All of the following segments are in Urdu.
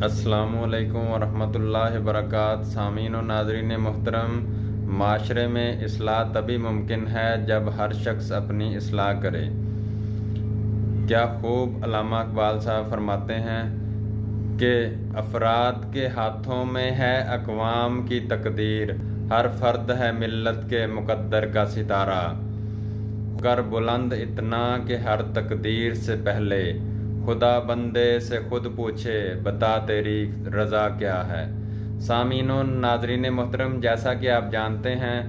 السلام علیکم ورحمۃ اللہ وبرکاتہ۔ سامعین و ناظرین محترم، معاشرے میں اصلاح تبھی ممکن ہے جب ہر شخص اپنی اصلاح کرے۔ کیا خوب علامہ اقبال صاحب فرماتے ہیں کہ افراد کے ہاتھوں میں ہے اقوام کی تقدیر، ہر فرد ہے ملت کے مقدر کا ستارہ، کر بلند اتنا کہ ہر تقدیر سے پہلے خدا بندے سے خود پوچھے بتا تیری رضا کیا ہے۔ سامعین و ناظرین محترم، جیسا کہ آپ جانتے ہیں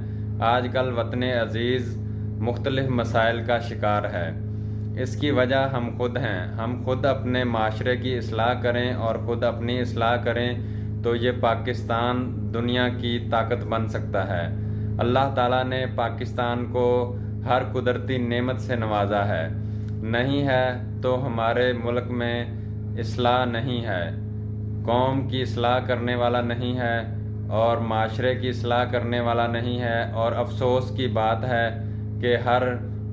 آج کل وطن عزیز مختلف مسائل کا شکار ہے۔ اس کی وجہ ہم خود ہیں۔ ہم خود اپنے معاشرے کی اصلاح کریں اور خود اپنی اصلاح کریں تو یہ پاکستان دنیا کی طاقت بن سکتا ہے۔ اللہ تعالیٰ نے پاکستان کو ہر قدرتی نعمت سے نوازا ہے۔ نہیں ہے تو ہمارے ملک میں اصلاح نہیں ہے، قوم کی اصلاح کرنے والا نہیں ہے اور معاشرے کی اصلاح کرنے والا نہیں ہے، اور افسوس کی بات ہے کہ ہر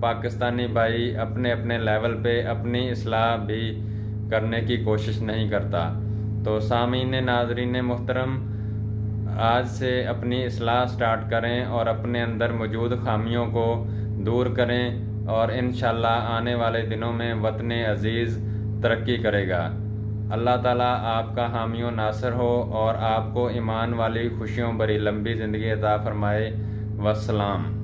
پاکستانی بھائی اپنے اپنے لیول پہ اپنی اصلاح بھی کرنے کی کوشش نہیں کرتا۔ تو سامعین ناظرین محترم، آج سے اپنی اصلاح سٹارٹ کریں اور اپنے اندر موجود خامیوں کو دور کریں، اور انشاءاللہ آنے والے دنوں میں وطن عزیز ترقی کرے گا۔ اللہ تعالیٰ آپ کا حامی و ناصر ہو اور آپ کو ایمان والی خوشیوں بھری لمبی زندگی عطا فرمائے۔ والسلام۔